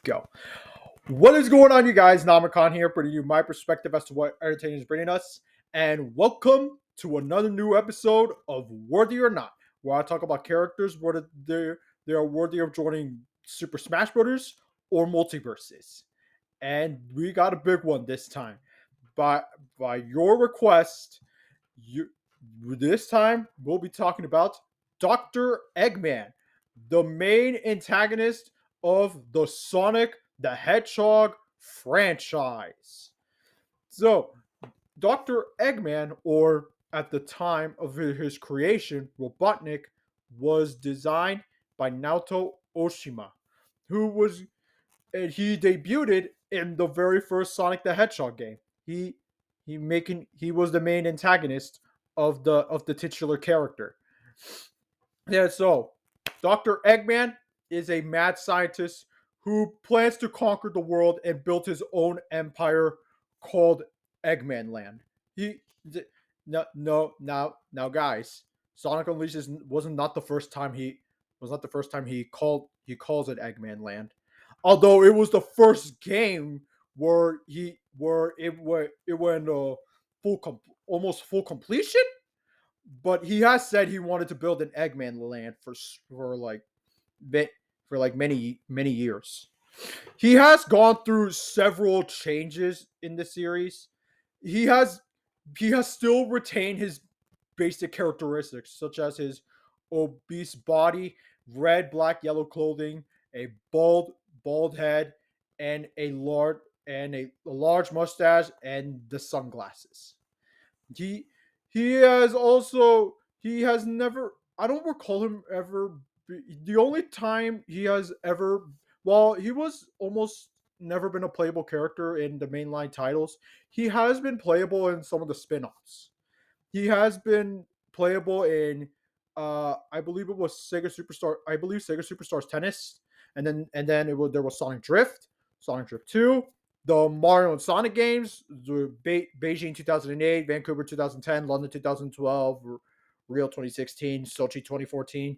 Go. What is going on, you guys? Namakan here, bringing you my perspective as to what entertainment is bringing us. And welcome to another new episode of Worthy or Not, where I talk about characters, whether they are worthy of joining Super Smash Bros. Or multiverses. And we got a big one this time. By by your request, you this time we'll be talking about Dr. Eggman, the main antagonist of the Sonic the Hedgehog franchise. So, Dr. Eggman, or at the time of his creation, Robotnik, was designed by Naoto Oshima, who was and he debuted in the very first Sonic the Hedgehog game. He he was the main antagonist of the titular character. Yeah, so Dr. Eggman is a mad scientist who plans to conquer the world and build his own empire called Eggman Land. He now guys, Sonic Unleashed wasn't not the first time he calls it Eggman Land. Although it was the first game where it went almost full completion, but he has said he wanted to build an Eggman land for like many years. He has gone through several changes in the series. He has he has still retained his basic characteristics, such as his obese body, red, black, yellow clothing, a bald head, and a large mustache and the sunglasses. He he has also he has never I don't recall him ever the only time he has ever well he was almost never been a playable character in the mainline titles. He has been playable in some of the spin-offs. He has been playable in I believe it was Sega Superstars Tennis, and then there was Sonic Drift 2, the Mario and Sonic games, Beijing 2008, Vancouver 2010, London 2012, Rio 2016, Sochi 2014.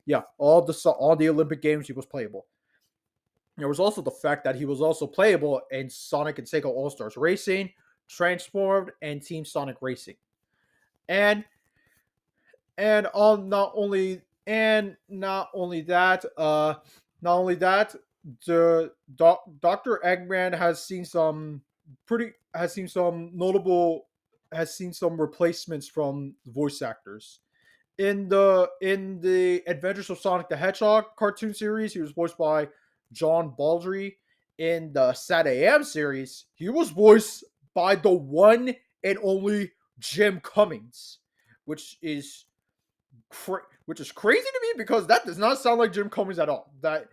Yeah, all the Olympic games he was playable. There was also the fact that he was also playable in Sonic and Sega All Stars Racing, Transformed, and Team Sonic Racing. And not only that, Dr. Eggman has seen some replacements from voice actors. In the Adventures of Sonic the Hedgehog cartoon series, he was voiced by John Baldry. In the Sad AM series, he was voiced by the one and only Jim Cummings, which is which is crazy to me because that does not sound like Jim Cummings at all. That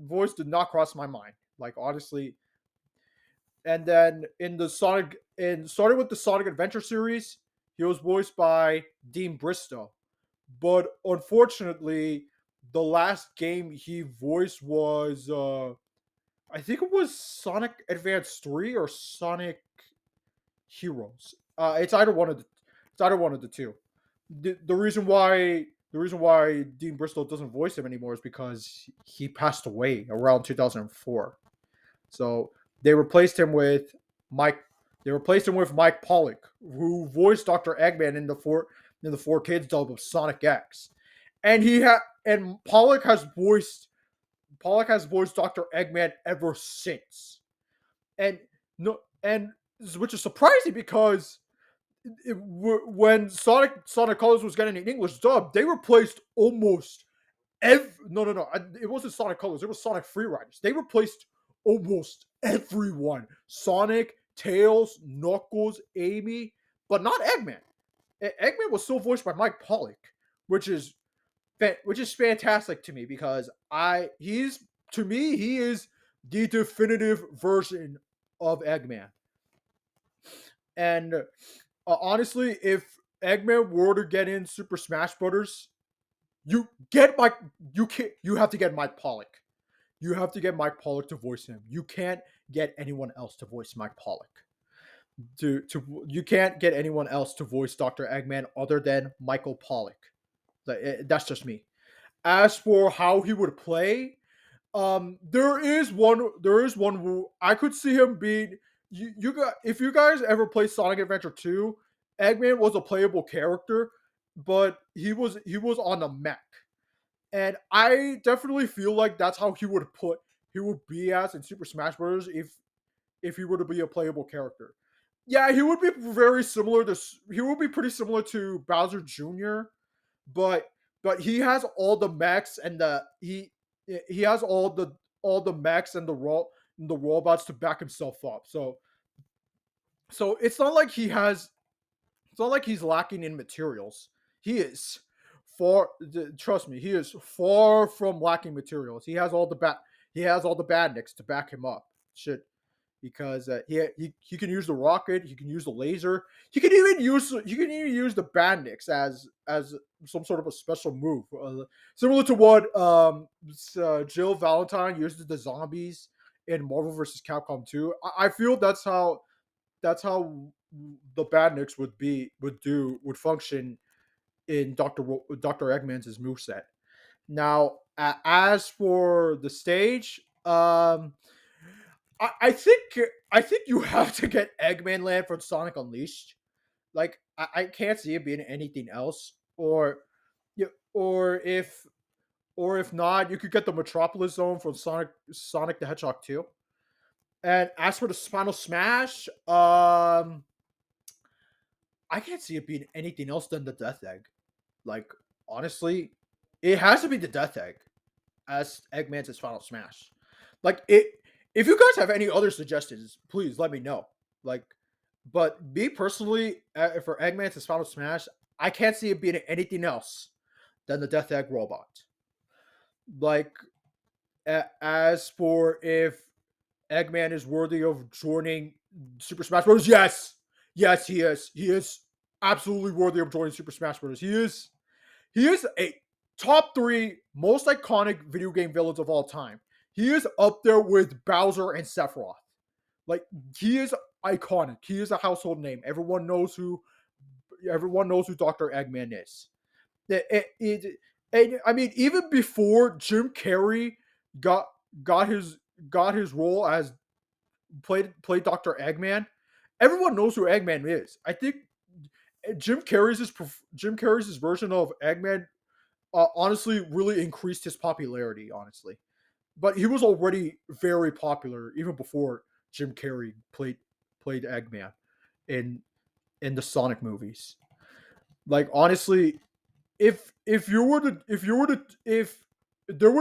voice did not cross my mind. Like, honestly. And then starting with the Sonic Adventure series, he was voiced by Dean Bristow. But unfortunately, the last game he voiced was I think it was Sonic Advance 3 or Sonic Heroes. It's either one of the two. The reason why Dean Bristol doesn't voice him anymore is because he passed away around 2004. So they replaced him with Mike. They replaced him with Mike Pollock, who voiced Dr. Eggman in the four kids dub of Sonic X, and Pollock has voiced Dr. Eggman ever since, and no and which is surprising because when Sonic Colors was getting an English dub, they replaced almost no, it wasn't Sonic Colors, it was Sonic Freeriders. They replaced almost everyone: Sonic, Tails, Knuckles, Amy, but not Eggman. Eggman was still voiced by Mike Pollock, which is fantastic to me because he is the definitive version of Eggman. And honestly, if Eggman were to get in Super Smash Brothers, you have to get Mike Pollock. You have to get Mike Pollock to voice him. You can't get anyone else to voice Mike Pollock. You can't get anyone else to voice Dr. Eggman other than Michael Pollock. That's just me. As for how he would play, There is one who I could see him being. You got if you guys ever play Sonic Adventure 2, Eggman was a playable character, but he was on a mech. And I definitely feel like that's how he would be as in Super Smash Bros. If he were to be a playable character. Yeah, he would be pretty similar to Bowser Jr., but he has all the mechs and he has all the mechs and the robots to back himself up. So it's not like he's lacking in materials. He is trust me, he is far from lacking materials. He has all the badniks to back him up. Shit, because he can use the rocket, he can use the laser, he can even use the bandits as some sort of a special move, similar to what Jill Valentine uses the zombies in Marvel vs. Capcom 2. I feel that's how the bandits would function in Doctor Eggman's moveset. Now, as for the stage, I think you have to get Eggman Land from Sonic Unleashed. Like I can't see it being anything else. Or if not, you could get the Metropolis Zone from Sonic the Hedgehog 2. And as for the Final Smash, I can't see it being anything else than the Death Egg. Like honestly, it has to be the Death Egg as Eggman's Final Smash. Like it, if you guys have any other suggestions, please let me know. Like, but me personally, for Eggman's Final Smash, I can't see it being anything else than the Death Egg robot. Like, as for if Eggman is worthy of joining Super Smash Bros., yes, he is. He is absolutely worthy of joining Super Smash Bros. He is a top three most iconic video game villains of all time. He is up there with Bowser and Sephiroth. Like he is iconic. He is a household name. Everyone knows who Dr. Eggman is. And I mean, even before Jim Carrey got got his got his role as played Dr. Eggman, everyone knows who Eggman is. I think Jim Carrey's version of Eggman honestly really increased his popularity. Honestly, but he was already very popular even before Jim Carrey played Eggman in the Sonic movies. Like honestly, if there were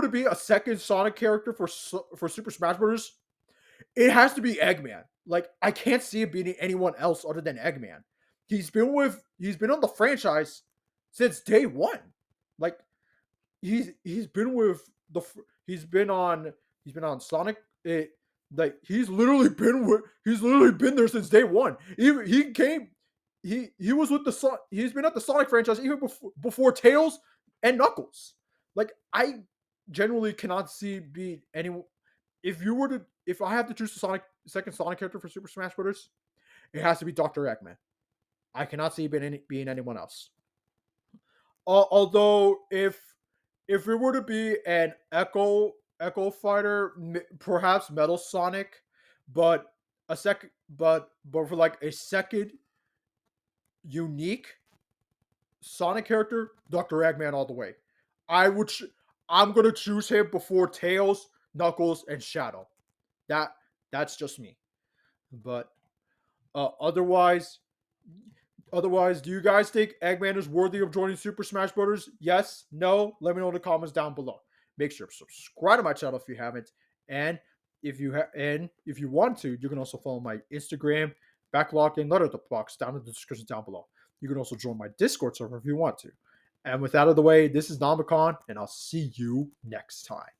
to be a second Sonic character for Super Smash Bros., it has to be Eggman. Like I can't see it being anyone else other than Eggman. He's been on the franchise since day one. Like he's been with the he's been on Sonic. Like he's literally been there since day one. He came he was with he's been at the Sonic franchise even before Tails and Knuckles. Like I genuinely cannot see be any if I have to choose the second Sonic character for Super Smash Bros., it has to be Dr. Eggman. I cannot see being anyone else. Although if it were to be an Echo Fighter, perhaps Metal Sonic, but but for like a second unique Sonic character, Dr. Eggman all the way. I would I'm gonna choose him before Tails, Knuckles, and Shadow. That that's just me. But uh, otherwise, do you guys think Eggman is worthy of joining Super Smash Bros.? Yes, no. Let me know in the comments down below. Make sure to subscribe to my channel if you haven't, and if you want to, you can also follow my Instagram, Backlog, and Letterboxd down in the description down below. You can also join my Discord server if you want to. And with that out of the way, this is Namacon, and I'll see you next time.